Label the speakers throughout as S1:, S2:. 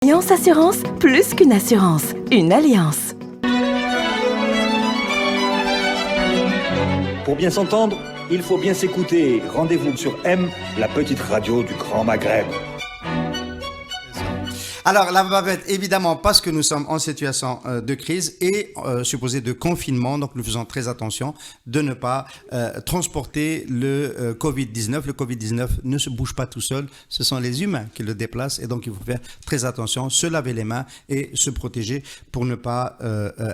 S1: Alliance Assurance, plus qu'une assurance, une alliance.
S2: Pour bien s'entendre, il faut bien s'écouter. Rendez-vous sur M, la petite radio du Grand Maghreb.
S3: Alors, la Babette, évidemment, parce que nous sommes en situation de crise et supposé de confinement, donc nous faisons très attention de ne pas transporter le Covid-19. Le Covid-19 ne se bouge pas tout seul, ce sont les humains qui le déplacent et donc il faut faire très attention, se laver les mains et se protéger pour ne pas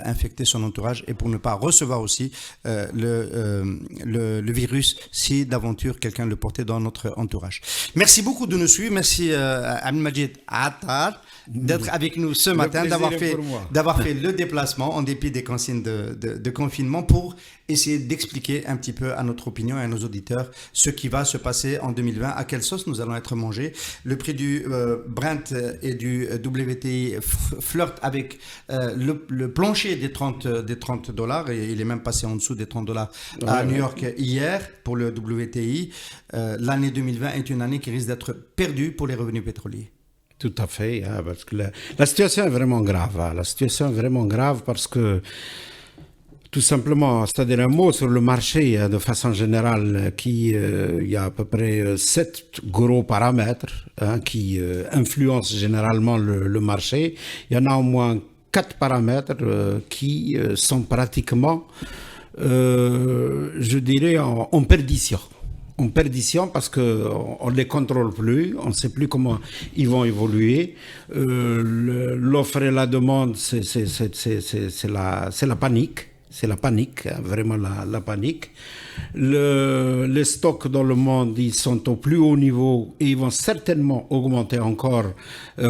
S3: infecter son entourage et pour ne pas recevoir aussi le virus si d'aventure quelqu'un le portait dans notre entourage. Merci beaucoup de nous suivre, merci Abdelmajid Attar d'être avec nous ce matin, d'avoir fait le déplacement en dépit des consignes de confinement pour essayer d'expliquer un petit peu à notre opinion et à nos auditeurs ce qui va se passer en 2020, à quelle sauce nous allons être mangés. Le prix du Brent et du WTI flirte avec le plancher des 30 dollars et il est même passé en dessous des 30 dollars à New York hier pour le WTI. L'année 2020 est une année qui risque d'être perdue pour les revenus pétroliers.
S4: Tout à fait, hein, parce que la situation est vraiment grave. Hein. La situation est vraiment grave parce que, tout simplement, c'est-à-dire un mot sur le marché, hein, de façon générale, il y a à peu près 7 gros paramètres, hein, qui influencent généralement le marché. Il y en a au moins 4 paramètres qui sont pratiquement, je dirais, en perdition. En perdition parce qu'on ne les contrôle plus, on ne sait plus comment ils vont évoluer. L'offre et la demande, c'est la panique. C'est la panique, hein, vraiment la panique. Les stocks dans le monde, ils sont au plus haut niveau et ils vont certainement augmenter encore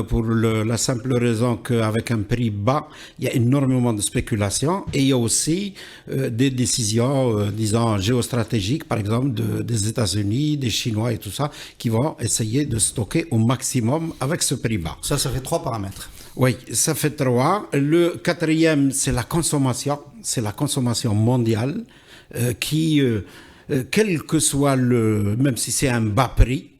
S4: pour la simple raison qu'avec un prix bas, il y a énormément de spéculation et il y a aussi des décisions, disons, géostratégiques, par exemple, des États-Unis, des Chinois et tout ça, qui vont essayer de stocker au maximum avec ce prix bas.
S3: Ça fait 3 paramètres.
S4: Oui, ça fait 3. Le 4e, c'est la consommation. C'est la consommation mondiale qui, quel que soit même si c'est un bas prix,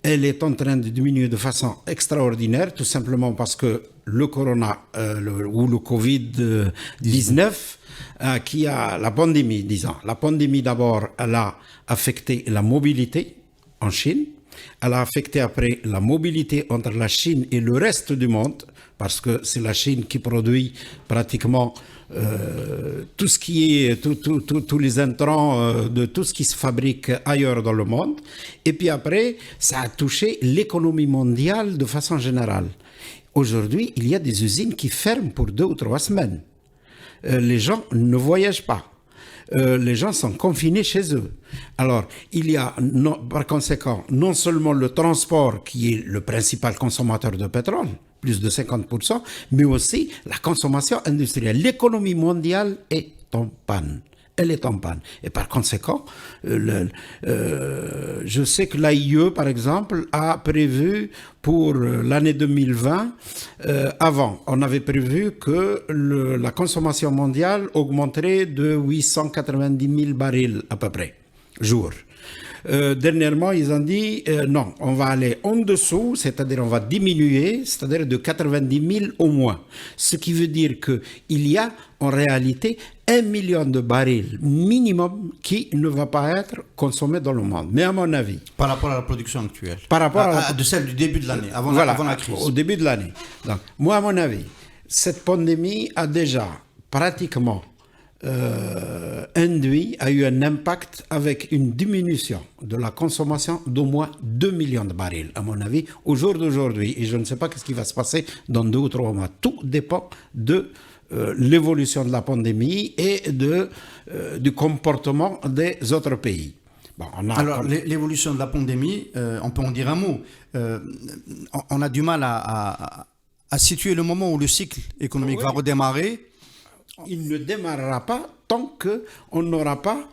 S4: elle est en train de diminuer de façon extraordinaire, tout simplement parce que le corona ou le Covid-19, qui a la pandémie, disons. La pandémie, d'abord, elle a affecté la mobilité en Chine. Elle a affecté après la mobilité entre la Chine et le reste du monde, parce que c'est la Chine qui produit pratiquement tout ce qui est, tous les intrants de tout ce qui se fabrique ailleurs dans le monde. Et puis après, ça a touché l'économie mondiale de façon générale. Aujourd'hui, il y a des usines qui ferment pour 2 ou 3 semaines. Les gens ne voyagent pas. Les gens sont confinés chez eux. Alors, il y a par conséquent non seulement le transport qui est le principal consommateur de pétrole, plus de 50%, mais aussi la consommation industrielle. L'économie mondiale est en panne. Elle est en panne. Et par conséquent, je sais que l'AIE, par exemple, a prévu pour l'année 2020, avant, on avait prévu que la consommation mondiale augmenterait de 890 000 barils à peu près, jour. Dernièrement, ils ont dit non, on va aller en dessous, c'est-à-dire on va diminuer, c'est-à-dire de 90 000 au moins. Ce qui veut dire qu'il y a en réalité 1 million de barils minimum qui ne va pas être consommé dans le monde. Mais à mon avis...
S3: Par rapport à la production actuelle.
S4: Par rapport
S3: de celle du début de l'année, avant la crise.
S4: Au début de l'année. Donc, moi, à mon avis, cette pandémie a déjà pratiquement a eu un impact avec une diminution de la consommation d'au moins 2 millions de barils, à mon avis, au jour d'aujourd'hui. Et je ne sais pas ce qui va se passer dans 2 ou 3 mois. Tout dépend de l'évolution de la pandémie et du comportement des autres pays.
S3: Bon, alors, l'évolution de la pandémie, on peut en dire un mot. On a du mal à situer le moment où le cycle économique va redémarrer.
S4: Il ne démarrera pas tant qu'on n'aura pas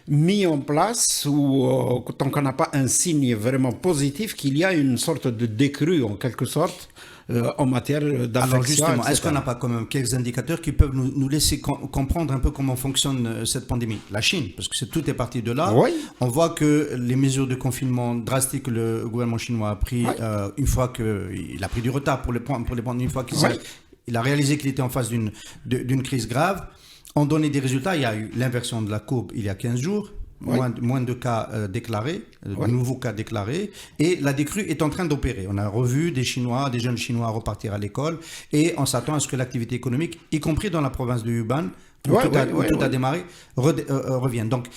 S4: mis en place ou tant qu'on n'a pas un signe vraiment positif qu'il y a une sorte de décrue en quelque sorte en matière d'affection.
S3: Alors justement,
S4: etc.
S3: est-ce qu'on n'a pas quand même quelques indicateurs qui peuvent nous laisser comprendre un peu comment fonctionne cette pandémie? La Chine, parce que tout est parti de là.
S4: Oui.
S3: On voit que les mesures de confinement drastiques que le gouvernement chinois a pris, une fois qu'il a pris du retard pour les prendre, une fois il a réalisé qu'il était en face d'une crise grave, ont donné des résultats. Il y a eu l'inversion de la courbe il y a 15 jours. Moins de cas déclarés, de nouveaux cas déclarés, et la décrue est en train d'opérer. On a revu des jeunes Chinois repartir à l'école, et on s'attend à ce que l'activité économique, y compris dans la province de Hubei, où tout a démarré, revienne. Donc,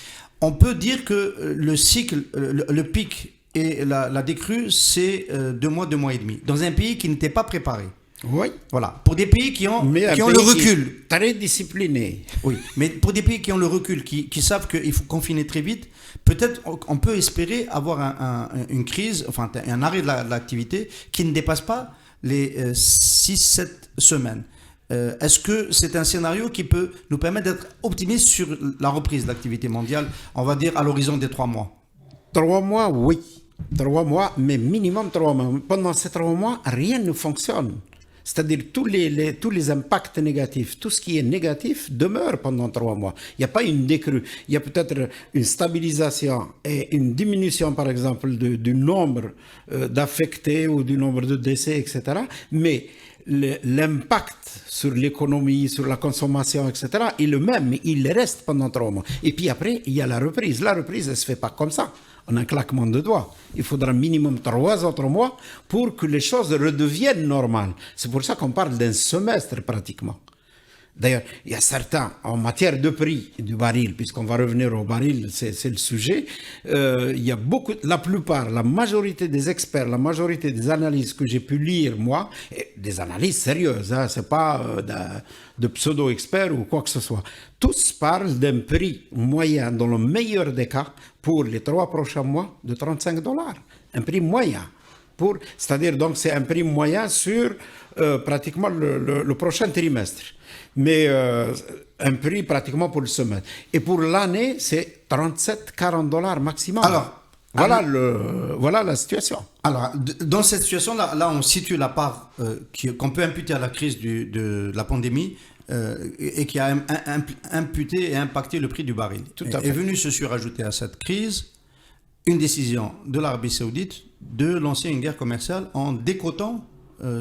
S3: on peut dire que le cycle, le pic et la décrue, c'est 2 mois et demi, dans un pays qui n'était pas préparé.
S4: Oui.
S3: Voilà. Pour des pays qui ont le recul.
S4: Très discipliné.
S3: Oui. Mais pour des pays qui ont le recul, qui savent qu'il faut confiner très vite, peut-être on peut espérer avoir une crise, enfin un arrêt de l'activité qui ne dépasse pas les 6-7 semaines. Est-ce que c'est un scénario qui peut nous permettre d'être optimistes sur la reprise de l'activité mondiale, on va dire à l'horizon des 3 mois?
S4: 3 mois, oui. 3 mois, mais minimum 3 mois. Pendant ces 3 mois, rien ne fonctionne. C'est-à-dire tous les impacts négatifs, tout ce qui est négatif demeure pendant 3 mois. Il n'y a pas une décrue. Il y a peut-être une stabilisation et une diminution, par exemple, du nombre d'affectés ou du nombre de décès, etc. Mais l'impact sur l'économie, sur la consommation, etc. est le même. Il reste pendant 3 mois. Et puis après, il y a la reprise. La reprise, elle ne se fait pas comme ça, en un claquement de doigts. Il faudra minimum 3 autres mois pour que les choses redeviennent normales. C'est pour ça qu'on parle d'un semestre pratiquement. D'ailleurs, il y a certains, en matière de prix du baril, puisqu'on va revenir au baril, c'est le sujet, il y a beaucoup, la plupart, la majorité des experts, la majorité des analyses que j'ai pu lire, moi, et des analyses sérieuses, hein, c'est pas de pseudo-experts ou quoi que ce soit, tous parlent d'un prix moyen, dans le meilleur des cas, pour les 3 prochains mois, de $35. Un prix moyen. C'est-à-dire, donc, c'est un prix moyen sur pratiquement le prochain trimestre. Mais un prix pratiquement pour le semestre. Et pour l'année, c'est $37-40 maximum.
S3: Alors,
S4: voilà la situation.
S3: Alors, dans cette situation-là, on situe la part qu'on peut imputer à la crise de la pandémie et qui a imputé et impacté le prix du baril.
S4: Tout à fait.
S3: Est venu se surajouter à cette crise une décision de l'Arabie Saoudite de lancer une guerre commerciale en décotant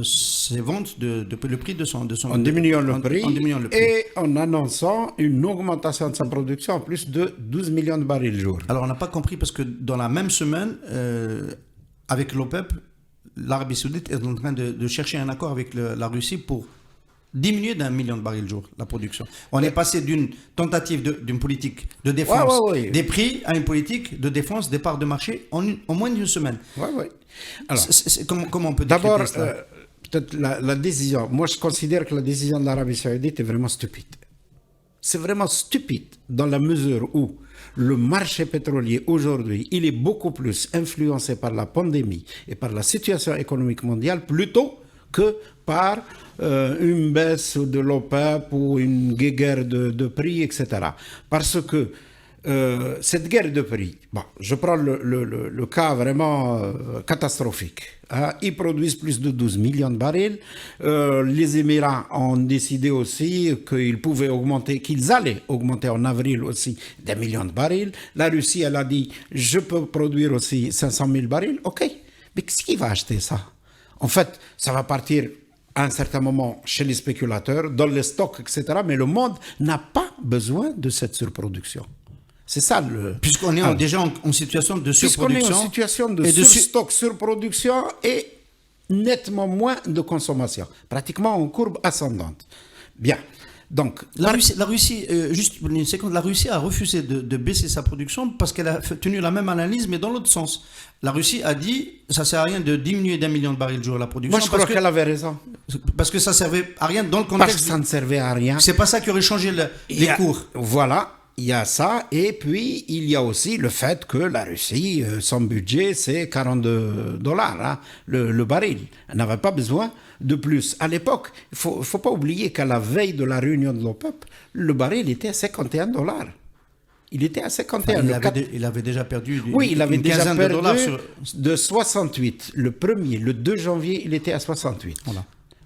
S3: ses ventes le prix de son
S4: en diminuant le prix
S3: prix
S4: et en annonçant une augmentation de sa production en plus de 12 millions de barils jour.
S3: Alors on n'a pas compris parce que dans la même semaine, avec l'OPEP, l'Arabie Saoudite est en train de chercher un accord avec la Russie pour diminuer d'1 million de barils jour la production. On est passé d'une tentative d'une politique de défense des prix à une politique de défense des parts de marché en moins d'une semaine.
S4: Alors,
S3: comment on peut
S4: d'abord,
S3: ça
S4: peut-être la décision. Moi, je considère que la décision de l'Arabie Saoudite est vraiment stupide. C'est vraiment stupide dans la mesure où le marché pétrolier aujourd'hui, il est beaucoup plus influencé par la pandémie et par la situation économique mondiale plutôt que par une baisse de l'OPEP ou une guerre de prix, etc. Parce que cette guerre de prix, je prends le cas vraiment catastrophique. Hein, ils produisent plus de 12 millions de barils. Les Émirats ont décidé aussi qu'ils allaient augmenter en avril aussi des millions de barils. La Russie, elle a dit, je peux produire aussi 500 000 barils. OK, mais qui va acheter ça? En fait, ça va partir à un certain moment chez les spéculateurs, dans les stocks, etc. Mais le monde n'a pas besoin de cette surproduction. C'est ça le...
S3: Puisqu'on est déjà en situation de surproduction.
S4: Puisqu'on est en situation de surstock, surproduction et nettement moins de consommation. Pratiquement en courbe ascendante. Bien. Donc,
S3: la Russie, juste une seconde, la Russie a refusé de baisser sa production parce qu'elle a tenu la même analyse, mais dans l'autre sens. La Russie a dit, ça ne sert à rien de diminuer d'1 million de barils jour la production.
S4: Moi, je crois qu'elle avait raison.
S3: Parce que ça ne servait à rien dans le contexte.
S4: Parce que ça ne servait à rien.
S3: C'est pas ça qui aurait changé les cours.
S4: Voilà. Il y a ça, et puis il y a aussi le fait que la Russie, son budget, c'est $42, hein, le baril. Elle n'avait pas besoin de plus. À l'époque, il ne faut pas oublier qu'à la veille de la réunion de l'OPEP, le baril était à $51. Il était à 51.
S3: Il avait déjà perdu
S4: oui, il avait
S3: une
S4: déjà
S3: quinzaine
S4: perdu
S3: de dollars
S4: de 68. Le 2 janvier, il était à 68.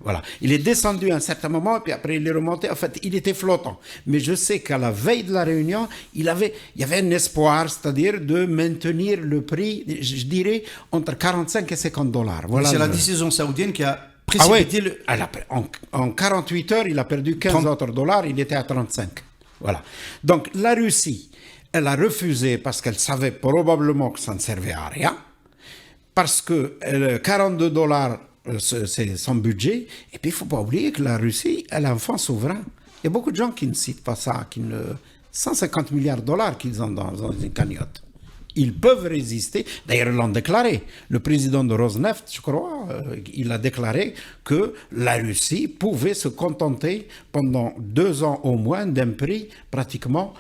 S4: Voilà. Il est descendu à un certain moment, et puis après il est remonté. En fait, il était flottant. Mais je sais qu'à la veille de la réunion, il y avait un espoir, c'est-à-dire de maintenir le prix, je dirais, entre 45 et 50 dollars. Voilà.
S3: C'est la décision saoudienne qui a précipité
S4: en 48 heures, il a perdu 15 autres dollars, il était à 35. Voilà. Donc, la Russie, elle a refusé parce qu'elle savait probablement que ça ne servait à rien, parce que 42 dollars, c'est son budget. Et puis, il ne faut pas oublier que la Russie, elle a un fonds souverain. Il y a beaucoup de gens qui ne citent pas ça, 150 milliards de dollars qu'ils ont dans une cagnotte. Ils peuvent résister. D'ailleurs, ils l'ont déclaré. Le président de Rosneft, je crois, il a déclaré que la Russie pouvait se contenter pendant 2 ans au moins d'un prix pratiquement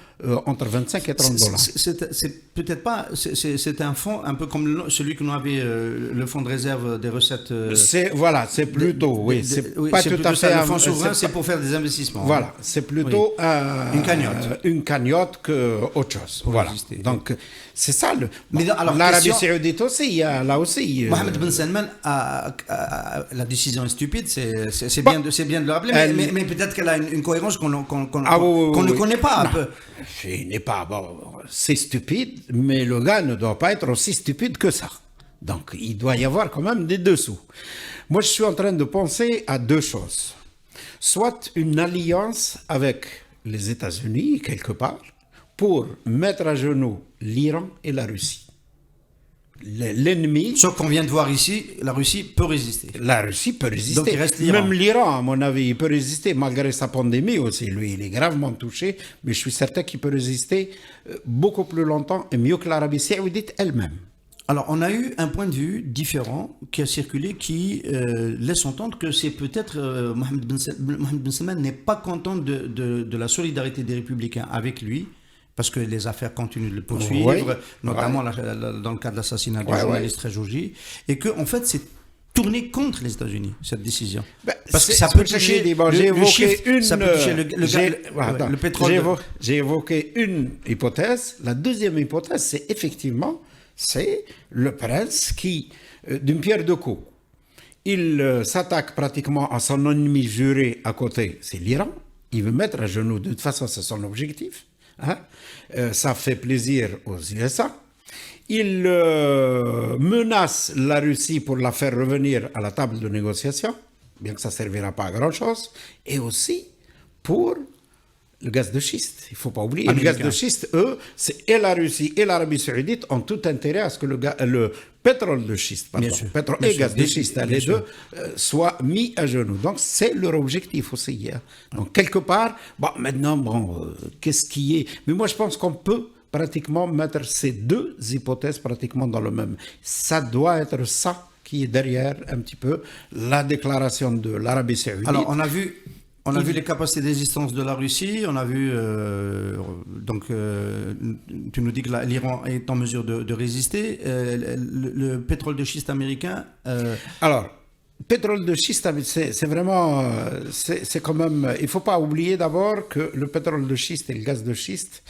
S4: entre 25 et 30 dollars.
S3: C'est peut-être pas. C'est un fonds un peu comme celui que nous avait le fonds de réserve des recettes.
S4: C'est plutôt. C'est pas tout à fait.
S3: Le fonds souverain, c'est pour faire des investissements.
S4: Voilà, c'est plutôt
S3: une cagnotte.
S4: Une cagnotte qu'autre chose. Voilà. Donc c'est ça. L'Arabie Saoudite aussi, là aussi.
S3: Mohamed Ben Salman la décision est stupide, c'est bien de le rappeler, mais peut-être qu'elle a une cohérence qu'on ne connaît pas un peu.
S4: C'est stupide, mais le gars ne doit pas être aussi stupide que ça. Donc, il doit y avoir quand même des dessous. Moi, je suis en train de penser à 2 choses. Soit une alliance avec les États-Unis, quelque part, pour mettre à genoux l'Iran et la Russie. L'ennemi...
S3: Sauf qu'on vient de voir ici, la Russie peut résister.
S4: La Russie peut résister.
S3: Donc il reste l'Iran.
S4: Même l'Iran, à mon avis, il peut résister malgré sa pandémie aussi. Lui, il est gravement touché, mais je suis certain qu'il peut résister beaucoup plus longtemps et mieux que l'Arabie Saoudite elle-même.
S3: Alors, on a eu un point de vue différent qui a circulé, qui laisse entendre que c'est peut-être Mohamed Ben Salman n'est pas content de la solidarité des Républicains avec lui, parce que les affaires continuent de le poursuivre, notamment dans le cas de l'assassinat du journaliste Khashoggi, et qu'en fait, c'est tourné contre les États-Unis, cette décision.
S4: Parce que ça peut toucher
S3: le pétrole.
S4: J'ai évoqué une hypothèse. La deuxième hypothèse, c'est effectivement, c'est le prince qui, d'une pierre deux coups, il s'attaque pratiquement à son ennemi juré à côté, c'est l'Iran. Il veut mettre à genoux, de toute façon, c'est son objectif. Ça fait plaisir aux USA. Il menace la Russie pour la faire revenir à la table de négociation, bien que ça ne servira pas à grand-chose, et aussi pour le gaz de schiste. Il ne faut pas oublier, le gaz de schiste, eux, et la Russie et l'Arabie Saoudite ont tout intérêt à ce que le pétrole de schiste, pétrole et gaz de schiste, les deux, soient mis à genoux. Donc, c'est leur objectif aussi. Donc, quelque part, maintenant, qu'est-ce qui est... Mais moi, je pense qu'on peut pratiquement mettre ces 2 hypothèses pratiquement dans le même. Ça doit être ça qui est derrière un petit peu la déclaration de l'Arabie Saoudite.
S3: Alors, on a vu les capacités d'existence de la Russie, on a vu, tu nous dis que l'Iran est en mesure de résister. Le pétrole de schiste américain...
S4: Alors, pétrole de schiste, c'est vraiment... c'est quand même... Il ne faut pas oublier d'abord que le pétrole de schiste et le gaz de schiste,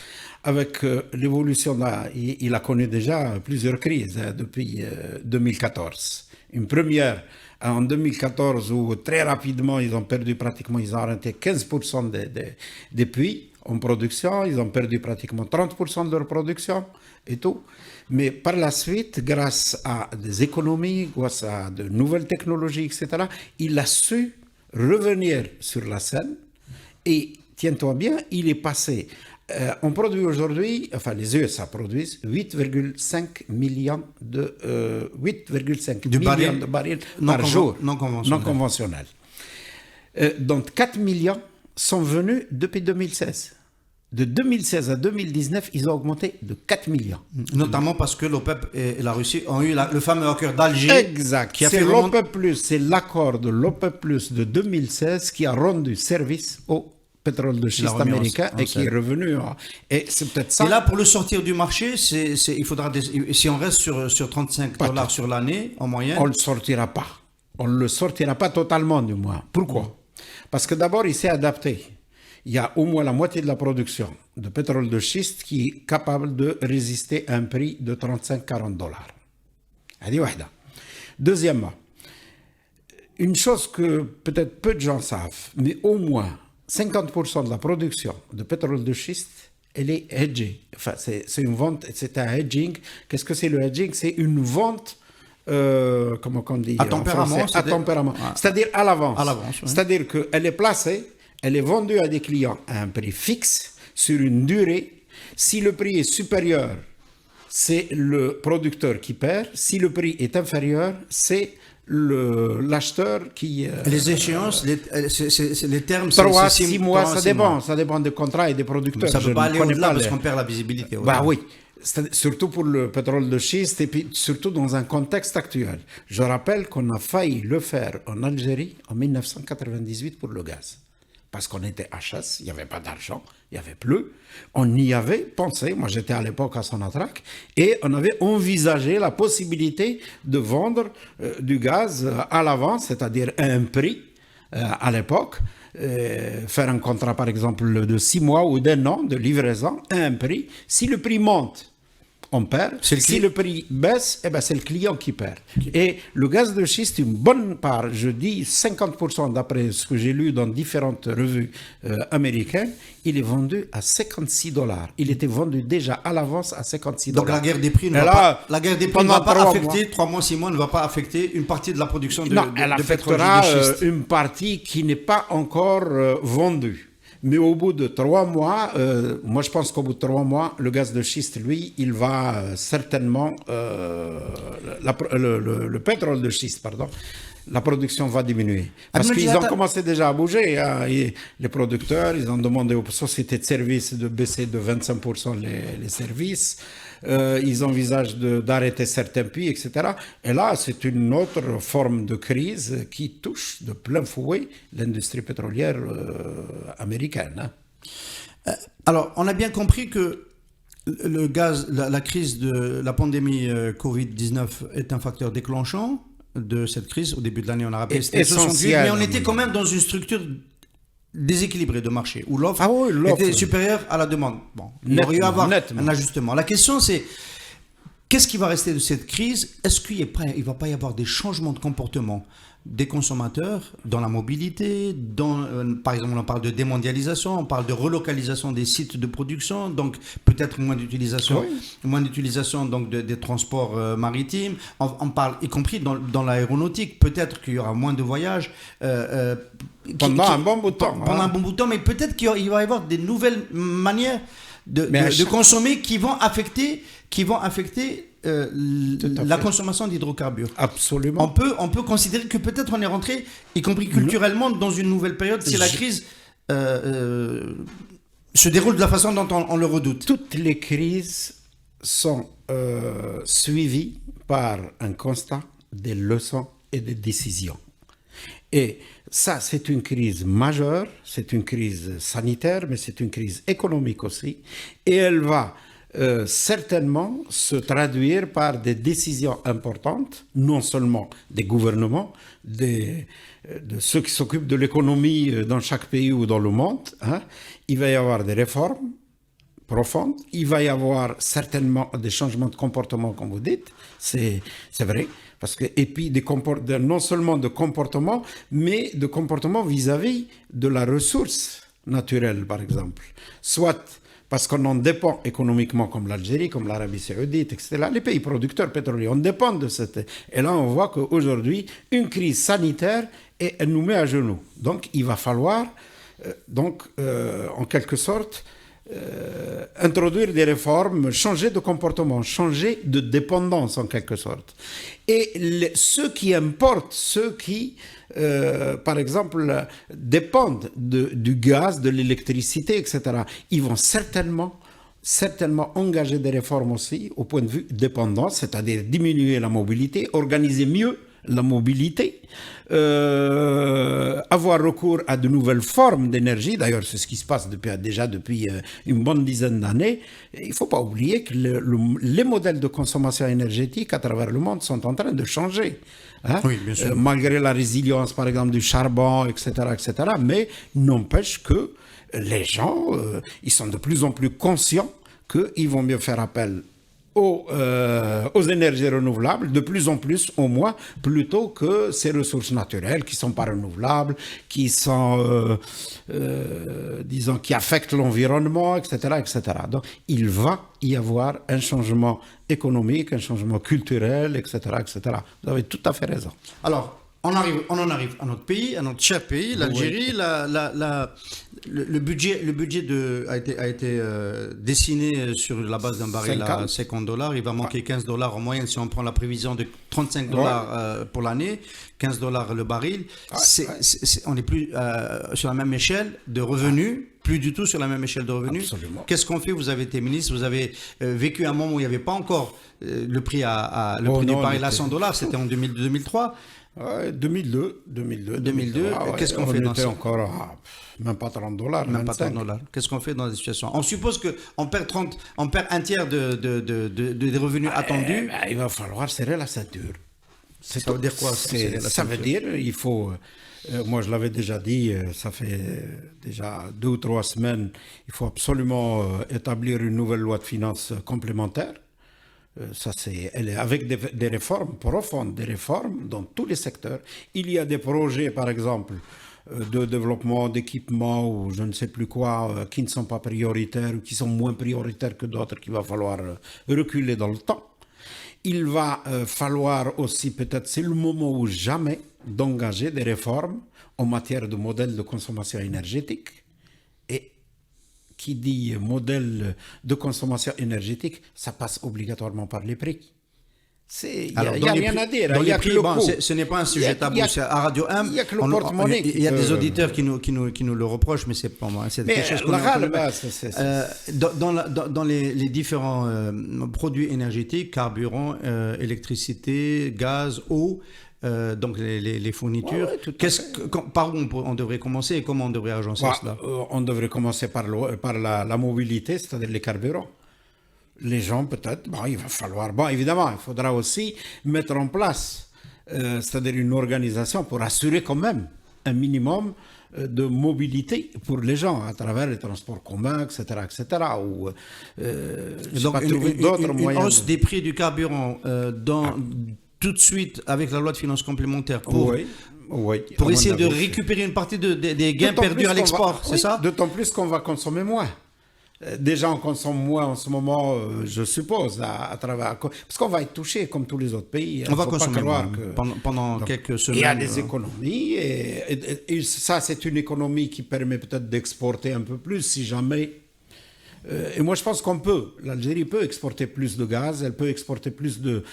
S4: avec l'évolution, il a connu déjà plusieurs crises depuis 2014. Une première en 2014 où très rapidement ils ont arrêté 15% des puits en production, ils ont perdu pratiquement 30% de leur production et tout. Mais par la suite, grâce à des économies, grâce à de nouvelles technologies, etc., il a su revenir sur la scène et, tiens-toi bien, il est passé... on produit aujourd'hui, enfin les USA produisent 8,5 millions de barils par jour, non conventionnels. Donc 4 millions sont venus depuis 2016. De 2016 à 2019, ils ont augmenté de 4 millions.
S3: Notamment parce que l'OPEP et la Russie ont eu le fameux accord d'Alger.
S4: Exact. C'est l'OPEP+, c'est l'accord de l'OPEP+, de 2016 qui a rendu service au pétrole de schiste américain et qui est revenu. Et c'est peut-être ça.
S3: Et là, pour le sortir du marché, il faudra si on reste sur 35 dollars sur l'année en moyenne.
S4: On ne le sortira pas. On ne le sortira pas totalement, du moins. Pourquoi ? Parce que d'abord, il s'est adapté. il y a au moins la moitié de la production de pétrole de schiste qui est capable de résister à un prix de 35-40 dollars. Deuxièmement, une chose que peut-être peu de gens savent, mais au moins 50% de la production de pétrole de schiste, elle est hedgée. Enfin, c'est une vente, c'est un hedging. Qu'est-ce que c'est le hedging? C'est une vente, comment on dit
S3: à tempérament.
S4: À tempérament. C'est-à-dire à l'avance.
S3: À l'avance, oui.
S4: C'est-à-dire qu'elle est placée, elle est vendue à des clients à un prix fixe, sur une durée. Si le prix est supérieur, c'est le producteur qui perd. Si le prix est inférieur, c'est l'acheteur qui...
S3: Les échéances, les termes,
S4: 3 à
S3: c'est
S4: 6 mois,
S3: 3 à
S4: ça
S3: 6
S4: dépend.
S3: mois.
S4: Ça dépend des contrats et des producteurs.
S3: Ça ne peut
S4: Je
S3: pas
S4: ne
S3: aller
S4: connais
S3: au-delà
S4: pas
S3: parce
S4: les-
S3: qu'on perd la visibilité.
S4: Bah oui, surtout pour le pétrole de schiste et puis surtout dans un contexte actuel. Je rappelle qu'on a failli le faire en Algérie en 1998 pour le gaz. Parce qu'on était HS, il n'y avait pas d'argent, il n'y avait plus. On y avait pensé, moi j'étais à l'époque à Sonatrach, et on avait envisagé la possibilité de vendre du gaz à l'avance, c'est-à-dire à un prix à l'époque. Faire un contrat par exemple de 6 mois ou d'1 an de livraison à un prix. Si le prix monte, on perd. Si le prix baisse, eh ben c'est le client qui perd. Et le gaz de schiste, une bonne part, je dis 50% d'après ce que j'ai lu dans différentes revues américaines, il est vendu à 56 dollars. Il était vendu déjà à l'avance à 56 dollars.
S3: Donc la guerre des prix ne va pas affecter, 3 mois, 6 mois, ne va pas affecter une partie de la production de,
S4: non, elle
S3: de pétrole
S4: affectera
S3: de schiste.
S4: une partie qui n'est pas encore vendue. Mais au bout de 3 mois, moi je pense qu'au bout de 3 mois, le gaz de schiste, lui, il va certainement, le pétrole de schiste, pardon, la production va diminuer. Parce qu'ils ont commencé déjà à bouger. Hein, et les producteurs, ils ont demandé aux sociétés de services de baisser de 25% les services. Ils envisagent d'arrêter certains puits, etc. Et là, c'est une autre forme de crise qui touche de plein fouet l'industrie pétrolière américaine. Hein.
S3: Alors, on a bien compris que le gaz, la crise de la pandémie Covid-19 est un facteur déclenchant de cette crise. Au début de l'année, on a rappelé c'était 68, mais on était quand même dans une structure déséquilibrée de marché, où l'offre était supérieure à la demande. Bon, il aurait y avoir un ajustement. La question, c'est qu'est-ce qui va rester de cette crise? Est-ce qu'il ne va pas y avoir des changements de comportement des consommateurs dans la mobilité, par exemple, on parle de démondialisation, on parle de relocalisation des sites de production, donc peut-être moins d'utilisation donc des transports maritimes. On parle, y compris dans l'aéronautique, peut-être qu'il y aura moins de voyages.
S4: Pendant un bon bout de temps.
S3: Pendant un bon bout de temps, mais peut-être qu'il va y avoir des nouvelles manières de consommer qui vont affecter la consommation d'hydrocarbures.
S4: Absolument.
S3: On peut considérer que peut-être on est rentré, y compris culturellement, dans une nouvelle période si la crise se déroule de la façon dont on le redoute.
S4: Toutes les crises sont suivies par un constat, des leçons et des décisions. Et ça, c'est une crise majeure, c'est une crise sanitaire, mais c'est une crise économique aussi. Et elle va certainement se traduire par des décisions importantes, non seulement des gouvernements, de ceux qui s'occupent de l'économie dans chaque pays ou dans le monde. Hein. Il va y avoir des réformes profondes, il va y avoir certainement des changements de comportement, comme vous dites, c'est vrai. Parce que, et puis non seulement de comportement, mais de comportement vis-à-vis de la ressource naturelle, par exemple. Soit parce qu'on en dépend économiquement, comme l'Algérie, comme l'Arabie Saoudite, etc. Les pays producteurs pétroliers, on dépend de cette... Et là, on voit qu'aujourd'hui, une crise sanitaire, et elle nous met à genoux. Donc, il va falloir, en quelque sorte, introduire des réformes, changer de comportement, changer de dépendance en quelque sorte. Et ceux qui importent, ceux qui, par exemple, dépendent du gaz, de l'électricité, etc., ils vont certainement engager des réformes aussi au point de vue dépendance, c'est-à-dire diminuer la mobilité, organiser mieux la mobilité, avoir recours à de nouvelles formes d'énergie. D'ailleurs, c'est ce qui se passe depuis une bonne dizaine d'années. Il ne faut pas oublier que les modèles de consommation énergétique à travers le monde sont en train de changer. Hein?
S3: Oui, bien sûr.
S4: Malgré la résilience, par exemple, du charbon, etc., mais n'empêche que les gens, ils sont de plus en plus conscients qu'ils vont mieux faire appel aux énergies renouvelables, de plus en plus au moins, plutôt que ces ressources naturelles qui ne sont pas renouvelables, qui sont, disons, qui affectent l'environnement, etc. Donc, il va y avoir un changement économique, un changement culturel, etc. Vous avez tout à fait raison.
S3: Alors, on en arrive à notre pays, à notre cher pays, l'Algérie. Le budget a été dessiné sur la base d'un baril à $50. Il va manquer $15 en moyenne si on prend la prévision de $35 pour l'année, $15 le baril. On n'est plus sur la même échelle de revenus. Plus du tout sur la même échelle de revenus.
S4: Absolument.
S3: Qu'est-ce qu'on fait? Vous avez été ministre, vous avez vécu un moment où il n'y avait pas encore le prix du baril à $100. C'était en 2003.
S4: 2002.
S3: Qu'est-ce qu'on fait dans ça?
S4: On était encore à même pas $30.
S3: Même pas $30. Qu'est-ce qu'on fait dans des situations? On suppose qu'on perd un tiers des revenus attendus.
S4: Il va falloir serrer la ceinture.
S3: Ça veut dire quoi?
S4: Ça veut dire il faut. Moi, je l'avais déjà dit, ça fait déjà 2 ou 3 semaines, il faut absolument établir une nouvelle loi de finances complémentaire. Elle est avec des réformes profondes, des réformes dans tous les secteurs. Il y a des projets, par exemple, de développement d'équipements ou je ne sais plus quoi, qui ne sont pas prioritaires ou qui sont moins prioritaires que d'autres, qu'il va falloir reculer dans le temps. Il va falloir aussi, peut-être, c'est le moment ou jamais, d'engager des réformes en matière de modèle de consommation énergétique. Et qui dit modèle de consommation énergétique, ça passe obligatoirement par les prix. Il n'y a rien à dire.
S3: Dans les prix, ce n'est pas un sujet tabou. À Radio 1,
S4: il y a que le porte-monnaie.
S3: Il y a des auditeurs qui nous le reprochent, mais c'est pas moi. C'est quelque chose qu'on dans les différents produits énergétiques, carburant, électricité, gaz, eau, donc les fournitures. Par où on devrait commencer et comment on devrait agencer cela?
S4: On devrait commencer par la mobilité, c'est-à-dire les carburants. Les gens, peut-être, il va falloir... évidemment, il faudra aussi mettre en place, c'est-à-dire une organisation pour assurer quand même un minimum de mobilité pour les gens à travers les transports communs, etc. Ou
S3: donc, une hausse des prix du carburant tout de suite avec la loi de finances complémentaire pour essayer de récupérer une partie des gains perdus à l'export, c'est ça?
S4: D'autant plus qu'on va consommer moins. Déjà, on consomme moins en ce moment, je suppose, à travers... Parce qu'on va être touché comme tous les autres pays.
S3: On va consommer moins pendant quelques semaines.
S4: Il y a des économies et ça, c'est une économie qui permet peut-être d'exporter un peu plus si jamais... Et moi, je pense qu'on peut. L'Algérie peut exporter plus de gaz, elle peut exporter plus de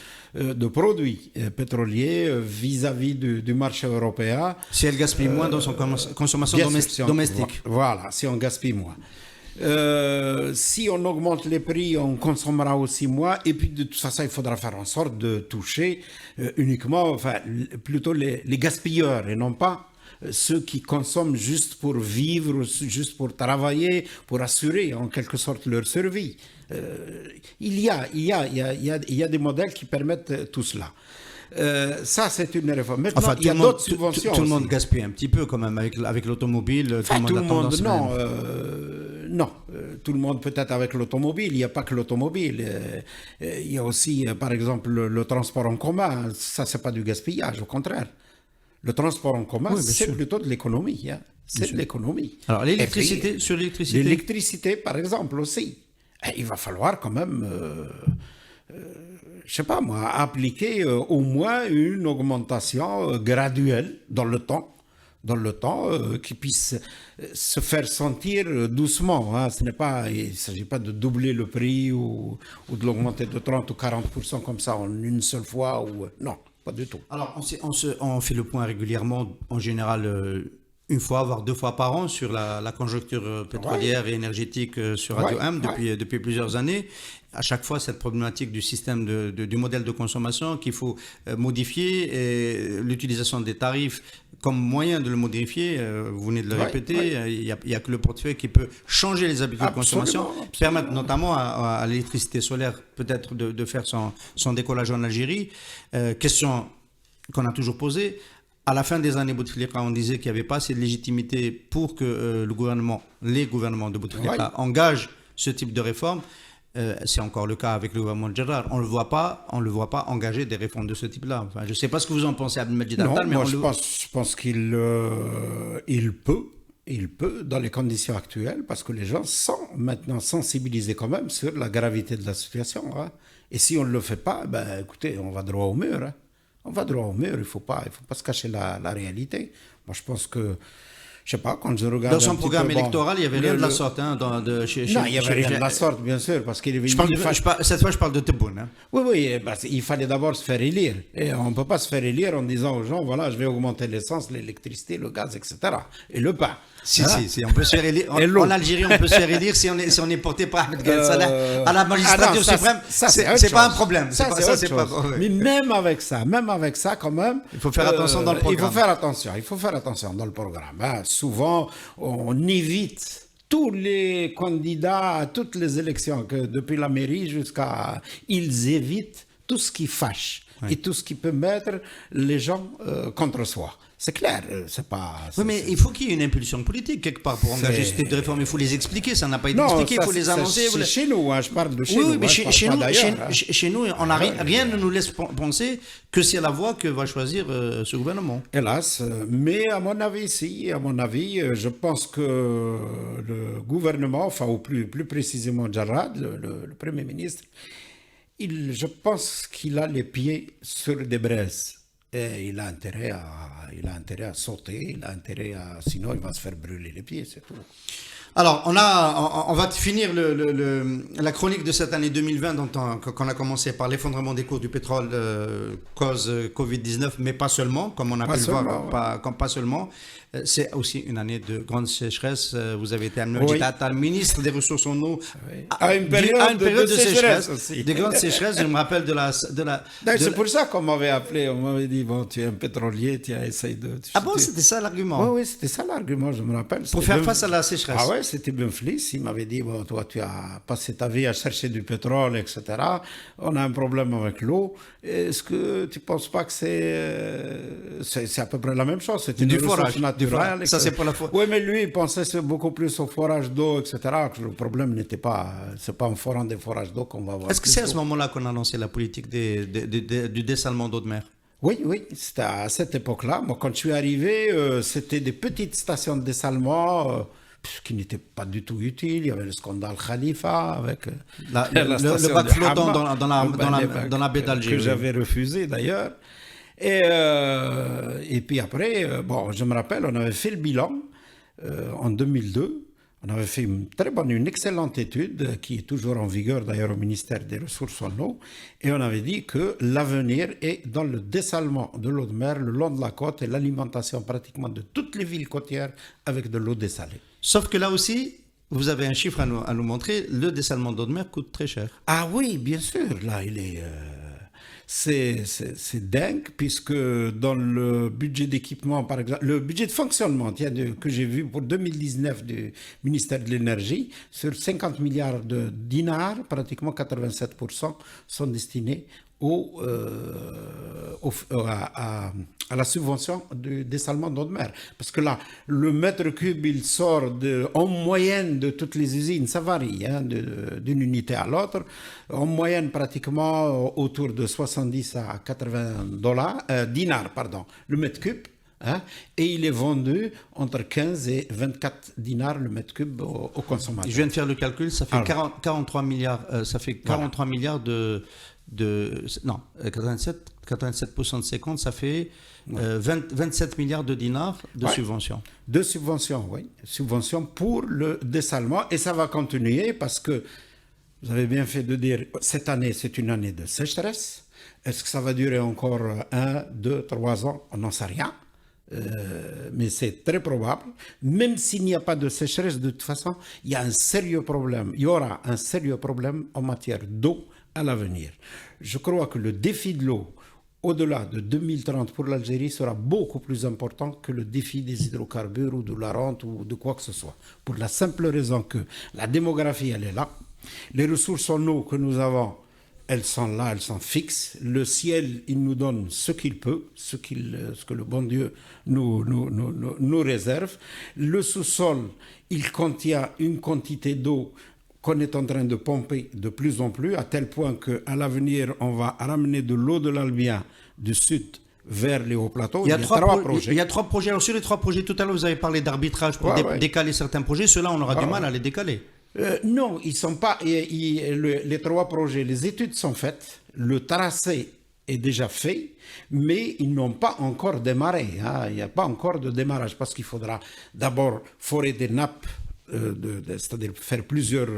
S4: produits pétroliers vis-à-vis du marché européen.
S3: Si elle gaspille moins dans son consommation domestique.
S4: Voilà, si on gaspille moins. Si on augmente les prix, on consommera aussi moins. Et puis, de toute façon, il faudra faire en sorte de toucher plutôt les gaspilleurs et non pas ceux qui consomment juste pour vivre, juste pour travailler, pour assurer en quelque sorte leur survie. Il y a des modèles qui permettent tout cela. Ça, c'est une réforme. Maintenant, il y a d'autres subventions.
S3: Tout le monde gaspille un petit peu quand même avec l'automobile.
S4: Tout le monde, non. Tout le monde peut-être avec l'automobile. Il n'y a pas que l'automobile. Il y a aussi, par exemple, le transport en commun. Ça, c'est pas du gaspillage, au contraire. Le transport en commun, c'est plutôt de l'économie. Hein. C'est de l'économie.
S3: Alors, l'électricité, sur l'électricité?
S4: L'électricité, par exemple, aussi. Il va falloir quand même... je sais pas moi, appliquer au moins une augmentation graduelle dans le temps, qui puisse se faire sentir doucement. Hein. Il ne s'agit pas de doubler le prix ou de l'augmenter de 30 ou 40% comme ça en une seule fois. Non, pas du tout.
S3: Alors, on fait le point régulièrement, en général... une fois, voire 2 fois par an sur la conjoncture pétrolière et énergétique sur Radio 1 depuis plusieurs années. À chaque fois, cette problématique du système du modèle de consommation qu'il faut modifier et l'utilisation des tarifs comme moyen de le modifier, vous venez de le répéter, il n'y a que le portefeuille qui peut changer les habitudes de consommation, permettre notamment à l'électricité solaire peut-être de faire son décollage en Algérie. Question qu'on a toujours posée. À la fin des années Bouteflika, on disait qu'il n'y avait pas assez de légitimité pour que les gouvernements de Bouteflika engagent ce type de réforme. C'est encore le cas avec le gouvernement de Gérard. On ne le voit pas engager des réformes de ce type-là. Enfin, je ne sais pas ce que vous en pensez, Abdelmajid Attal, mais
S4: moi, je pense qu'il peut, dans les conditions actuelles, parce que les gens sont maintenant sensibilisés quand même sur la gravité de la situation. Hein. Et si on ne le fait pas, écoutez, on va droit au mur. Hein. On va droit au mur, il ne faut pas se cacher la réalité. Moi, je pense que, je ne sais pas, quand je regarde.
S3: Dans son programme électoral, il n'y avait rien de la sorte. Hein,
S4: non, il n'y avait rien de la sorte, bien sûr, parce qu'il avait.
S3: Cette fois, je parle de Tebboune. Hein.
S4: Oui, il fallait d'abord se faire élire. Et on ne peut pas se faire élire en disant aux gens, voilà, je vais augmenter l'essence, l'électricité, le gaz, etc. Et le pain.
S3: Si, on peut se faire élire. En Algérie, on peut se faire élire si on est porté par Ahmed Gaïd Salah à la magistrature suprême. C'est pas un problème.
S4: Mais même avec ça, quand même.
S3: Il faut faire attention dans le programme.
S4: Il faut faire attention dans le programme. Hein. Souvent, on évite tous les candidats à toutes les élections, que depuis la mairie jusqu'à. Ils évitent tout ce qui fâche et tout ce qui peut mettre les gens contre soi. C'est clair, c'est pas...
S3: Oui, mais il faut qu'il y ait une impulsion politique quelque part pour engager ce type de réforme. Il faut les expliquer, ça n'a pas été expliqué, il faut les annoncer.
S4: C'est chez nous, hein, je parle de chez nous.
S3: Oui, mais chez nous, rien ne nous laisse penser que c'est la voie que va choisir ce gouvernement.
S4: Hélas, mais à mon avis, je pense que le gouvernement, ou plus précisément Jarrad, le Premier ministre, je pense qu'il a les pieds sur des braises. Et il a intérêt à sauter, sinon il va se faire brûler les pieds, c'est tout.
S3: Alors, on va finir la chronique de cette année 2020 qu'on a commencé par l'effondrement des cours du pétrole cause Covid-19, mais pas seulement, comme on a pu le voir, pas seulement. C'est aussi une année de grande sécheresse. Vous avez été Abdelmajid Attal, ministre des Ressources en eau,
S4: à une période de sécheresse aussi.
S3: De grande sécheresse, je me rappelle de la
S4: c'est pour ça qu'on m'avait appelé, on m'avait dit, bon, tu es un pétrolier, tu essayes de...
S3: Ah bon, c'était ça l'argument?
S4: Oui, c'était ça l'argument, je me rappelle.
S3: Pour faire face à la sécheresse.
S4: Ah ouais, c'était Benflis, il m'avait dit, bon, toi, tu as passé ta vie à chercher du pétrole, etc. On a un problème avec l'eau. Est-ce que tu ne penses pas que c'est à peu près la même chose? C'est
S3: du forage naturel. Ça, c'est pour la
S4: Oui, mais lui, il pensait beaucoup plus au forage d'eau, etc. Que le problème n'était pas... C'est pas en forant des forages d'eau qu'on va avoir.
S3: Est-ce que c'est à ce moment-là qu'on a lancé la politique du dessalement d'eau de mer?
S4: Oui, c'était à cette époque-là. Moi, quand je suis arrivé, c'était des petites stations de dessalement... qui n'était pas du tout utile. Il y avait le scandale Khalifa avec
S3: le bac flottant dans la baie d'Alger.
S4: Que j'avais refusé d'ailleurs. Et puis après, je me rappelle, on avait fait le bilan en 2002. On avait fait une excellente étude qui est toujours en vigueur d'ailleurs au ministère des Ressources en eau. Et on avait dit que l'avenir est dans le dessalement de l'eau de mer le long de la côte et l'alimentation pratiquement de toutes les villes côtières avec de l'eau dessalée.
S3: Sauf que là aussi, vous avez un chiffre à nous montrer, le dessalement d'eau de mer coûte très cher.
S4: Ah oui, bien sûr, là il est... C'est dingue, puisque dans le budget d'équipement, par exemple, le budget de fonctionnement que j'ai vu pour 2019 du ministère de l'Énergie, sur 50 milliards de dinars, pratiquement 87% sont destinés à la subvention du dessalement d'eau de mer. Parce que là, le mètre cube, il sort en moyenne de toutes les usines, ça varie d'une unité à l'autre, en moyenne pratiquement autour de 70 à 80 dinars, le mètre cube. Et il est vendu entre 15 et 24 dinars le mètre cube au consommateur.
S3: Je viens de faire le calcul, ça fait 43 milliards, milliards non, 87% de ces comptes, ça fait 27 milliards de dinars de subventions.
S4: De subventions, oui. Subventions pour le dessalement. Et ça va continuer parce que, vous avez bien fait de dire, cette année, c'est une année de sécheresse. Est-ce que ça va durer encore 1, 2, 3 ans? On n'en sait rien. Mais c'est très probable. Même s'il n'y a pas de sécheresse, de toute façon, il y a un sérieux problème. Il y aura un sérieux problème en matière d'eau à l'avenir. Je crois que le défi de l'eau au-delà de 2030 pour l'Algérie sera beaucoup plus important que le défi des hydrocarbures ou de la rente ou de quoi que ce soit. Pour la simple raison que la démographie, elle est là. Les ressources en eau que nous avons, elles sont là, elles sont fixes. Le ciel, il nous donne ce qu'il peut, ce que le bon Dieu nous réserve. Le sous-sol, il contient une quantité d'eau qu'on est en train de pomper de plus en plus, à tel point qu'à l'avenir, on va ramener de l'eau de l'Albia du sud vers les hauts plateaux.
S3: Il y a trois projets. Il y a 3 projets. Alors, sur les 3 projets, tout à l'heure, vous avez parlé d'arbitrage pour décaler certains projets. Ceux-là, on aura du mal à les décaler.
S4: Non, ils sont pas. Les 3 projets, les études sont faites, le tracé est déjà fait, mais ils n'ont pas encore démarré. Il n'y a pas encore de démarrage parce qu'il faudra d'abord forer des nappes, c'est-à-dire faire plusieurs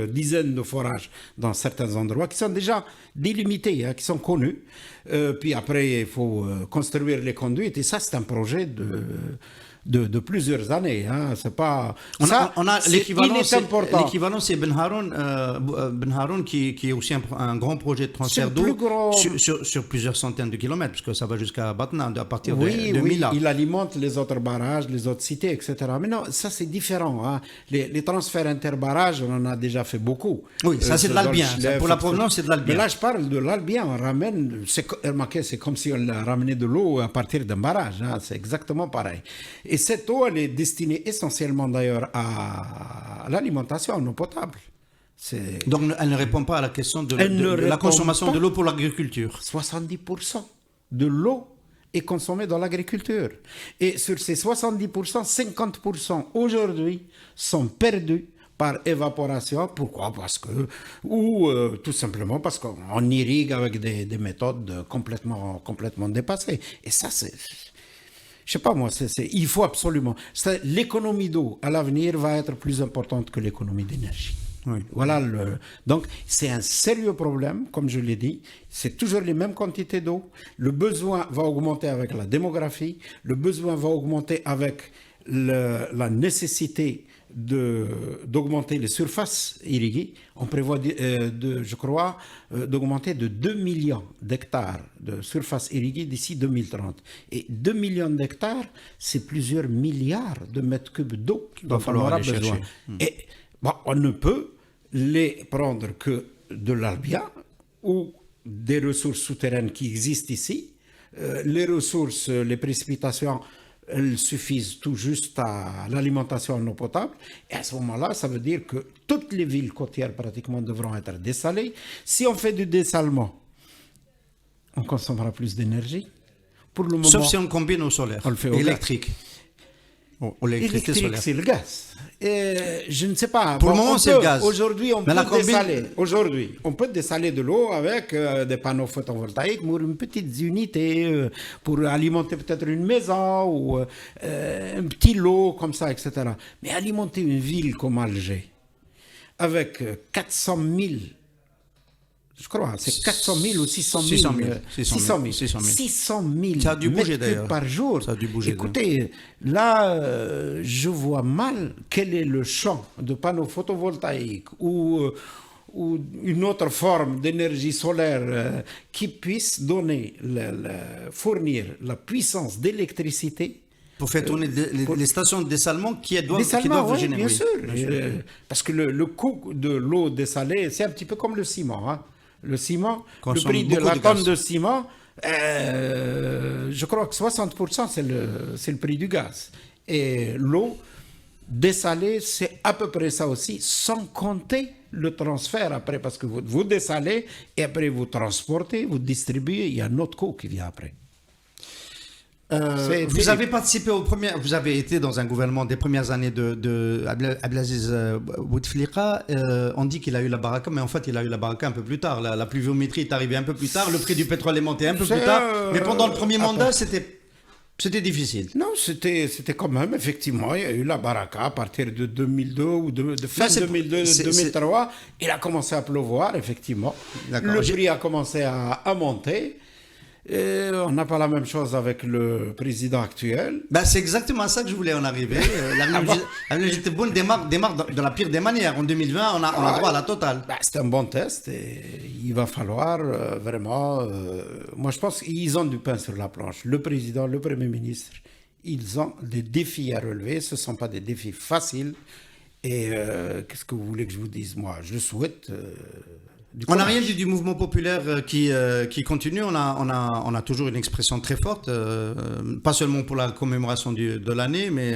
S4: dizaines de forages dans certains endroits qui sont déjà délimités, qui sont connus. Puis après, il faut construire les conduites et ça, c'est un projet de plusieurs années. C'est pas.
S3: On a l'équivalent, c'est Ben Haroun qui est aussi un grand projet de transfert d'eau sur plusieurs centaines de kilomètres, parce que ça va jusqu'à Batna à partir de Mila.
S4: Il alimente les autres barrages, les autres cités, etc. Mais non, ça c'est différent. Les transferts interbarrages, on en a déjà fait beaucoup.
S3: Oui, ça c'est de l'Albien. Pour la provenance, c'est de l'Albien.
S4: Mais là, je parle de l'Albien. On ramène. C'est comme si on ramenait de l'eau à partir d'un barrage. C'est exactement pareil. Et cette eau, elle est destinée essentiellement d'ailleurs à l'alimentation en eau potable.
S3: Donc elle ne répond pas à la question de la consommation de l'eau pour l'agriculture.
S4: 70% de l'eau est consommée dans l'agriculture. Et sur ces 70%, 50% aujourd'hui sont perdus par évaporation. Pourquoi? Tout simplement parce qu'on irrigue avec des méthodes complètement dépassées. Et ça, je sais pas moi, il faut absolument. L'économie d'eau à l'avenir va être plus importante que l'économie d'énergie. Oui. Voilà. Donc c'est un sérieux problème, comme je l'ai dit. C'est toujours les mêmes quantités d'eau. Le besoin va augmenter avec la démographie. Le besoin va augmenter avec la nécessité d'augmenter les surfaces irriguées. On prévoit, je crois, d'augmenter de 2 millions d'hectares de surfaces irriguées d'ici 2030. Et 2 millions d'hectares, c'est plusieurs milliards de mètres cubes d'eau dont on aura besoin. Et on ne peut les prendre que de l'Albia ou des ressources souterraines qui existent ici. Les ressources, les précipitations, elles suffisent tout juste à l'alimentation en eau potable. Et à ce moment-là, ça veut dire que toutes les villes côtières pratiquement devront être dessalées. Si on fait du dessalement, on consommera plus d'énergie. Pour le moment,
S3: sauf si on combine au solaire,
S4: on le fait au
S3: électrique.
S4: L'électrique, c'est le gaz. Et je ne sais pas.
S3: Pour le moment, c'est le gaz.
S4: Aujourd'hui, on peut dessaler. Aujourd'hui, on peut dessaler de l'eau avec des panneaux photovoltaïques pour une petite unité, pour alimenter peut-être une maison ou un petit lot comme ça, etc. Mais alimenter une ville comme Alger avec 400 000. Je crois, c'est 400 000 ou 600 000. 600 000
S3: ça a dû bouger,
S4: mètres cubes par jour.
S3: Ça a dû bouger.
S4: Écoutez, là, je vois mal quel est le champ de panneaux photovoltaïques ou une autre forme d'énergie solaire qui puisse fournir la puissance d'électricité
S3: pour faire tourner les stations de dessalement qui doivent générer.
S4: Bien sûr. Parce que le coût de l'eau dessalée, c'est un petit peu comme le ciment. Le ciment, le prix de la tonne de ciment, je crois que 60% c'est le prix du gaz. Et l'eau dessalée, c'est à peu près ça aussi, sans compter le transfert après, parce que vous dessalez et après vous transportez, vous distribuez, il y a un autre coût qui vient après.
S3: Vous avez participé vous avez été dans un gouvernement des premières années de Abdelaziz Bouteflika. On dit qu'il a eu la baraka, mais en fait il a eu la baraka un peu plus tard. La pluviométrie est arrivée un peu plus tard, le prix du pétrole est monté un peu plus tard. Mais pendant le premier mandat, c'était difficile.
S4: Non, c'était quand même, effectivement, il y a eu la baraka à partir de 2002 ou de fin 2002-2003. Il a commencé à pleuvoir, effectivement. Le prix a commencé à monter. Et on n'a pas la même chose avec le président actuel.
S3: C'est exactement à ça que je voulais en arriver. L'Abdelaziz démarre de la pire des manières. En 2020, on a droit à la totale.
S4: C'est un bon test. Et il va falloir vraiment... moi, je pense qu'ils ont du pain sur la planche. Le président, le Premier ministre, ils ont des défis à relever. Ce ne sont pas des défis faciles. Et qu'est-ce que vous voulez que je vous dise? Moi, je souhaite...
S3: On n'a rien dit du mouvement populaire qui continue. On a toujours une expression très forte, pas seulement pour la commémoration de l'année, mais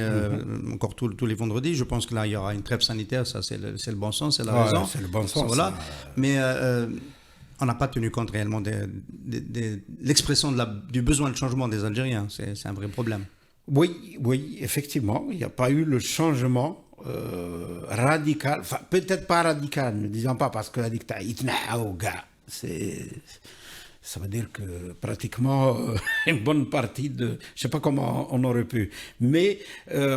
S3: encore tous les vendredis. Je pense que là, il y aura une trêve sanitaire. Ça, c'est le bon sens, c'est la raison.
S4: C'est le bon sens.
S3: Voilà. Mais on n'a pas tenu compte réellement de l'expression du besoin de changement des Algériens. C'est un vrai problème.
S4: Oui, effectivement. Il n'y a pas eu le changement radical, enfin peut-être pas radical, ne disons pas, parce que la dictature, ça veut dire que pratiquement une bonne partie je ne sais pas comment on aurait pu, mais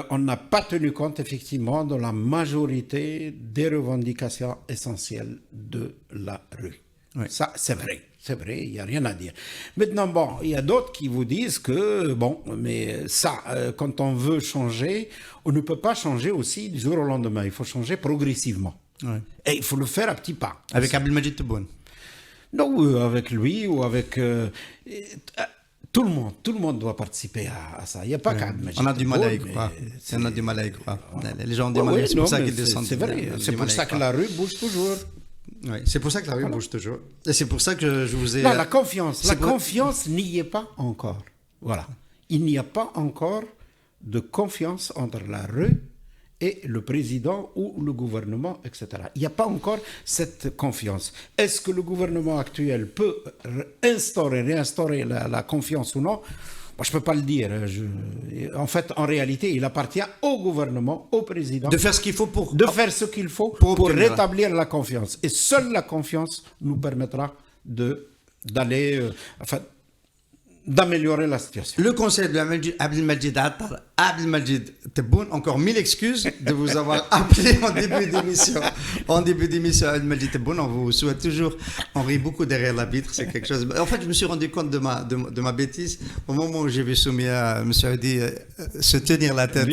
S4: on n'a pas tenu compte effectivement de la majorité des revendications essentielles de la rue. Oui. Ça, c'est vrai. C'est vrai, il n'y a rien à dire. Maintenant, bon, il y a d'autres qui vous disent que, bon, mais ça, quand on veut changer, on ne peut pas changer aussi du jour au lendemain. Il faut changer progressivement. Oui. Et il faut le faire à petits pas.
S3: Avec Abdelmadjid Tebboune?
S4: Non, avec lui ou avec... tout le monde doit participer à ça. Il n'y a pas qu'Abdelmadjid Tebboune.
S3: On a du mal à y croire. On a du mal à y croire. Les gens ont du mal à y croire. C'est pour ça qu'ils descendent.
S4: C'est vrai. C'est pour ça que la rue bouge toujours.
S3: Oui, c'est pour ça que la rue bouge toujours. Et c'est pour ça que je vous ai...
S4: Non, la confiance n'y est pas encore. Voilà. Il n'y a pas encore de confiance entre la rue et le président ou le gouvernement, etc. Il n'y a pas encore cette confiance. Est-ce que le gouvernement actuel peut réinstaurer la confiance ou non? Moi, je ne peux pas le dire. En fait, en réalité, il appartient au gouvernement, au président...
S3: De faire ce qu'il faut pour
S4: rétablir la confiance. Et seule la confiance nous permettra d'améliorer la situation.
S3: Le conseil de Abdelmadjid Tebboune, encore 1000 excuses de vous avoir appelé en début d'émission. Abdelmadjid Tebboune, on vous souhaite toujours, on rit beaucoup derrière la vitre, c'est quelque chose. En fait, je me suis rendu compte de ma bêtise au moment où j'ai vu Soumia, M. Hadi, se tenir la tête.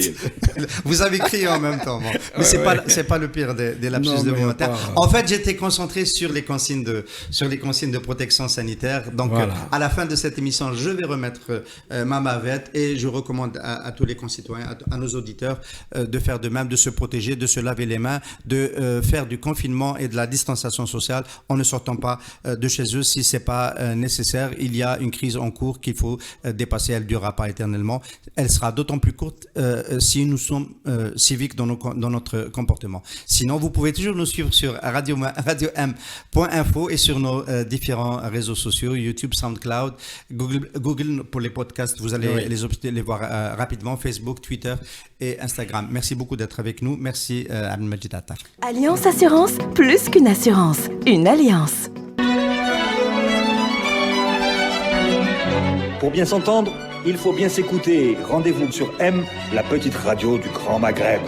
S3: Vous avez crié en même temps. Bon. Mais c'est pas le pire des lapsus de volontaire. En fait, j'étais concentré sur les consignes de protection sanitaire. Donc, voilà. À la fin de cette émission, je vais remettre ma bavette et je recommande à tous les concitoyens, à nos auditeurs, de faire de même, de se protéger, de se laver les mains, de faire du confinement et de la distanciation sociale en ne sortant pas de chez eux si c'est pas nécessaire. Il y a une crise en cours qu'il faut dépasser, elle ne durera pas éternellement. Elle sera d'autant plus courte si nous sommes civiques dans notre comportement. Sinon, vous pouvez toujours nous suivre sur radio-m.info et sur nos différents réseaux sociaux, YouTube, SoundCloud, Google pour les podcasts, vous allez les voir rapidement, Facebook, Twitter et Instagram. Merci beaucoup d'être avec nous. Merci Abdelmadjid Attar.
S1: Alliance Assurance, plus qu'une assurance, une alliance.
S2: Pour bien s'entendre, il faut bien s'écouter. Rendez-vous sur M, la petite radio du Grand Maghreb.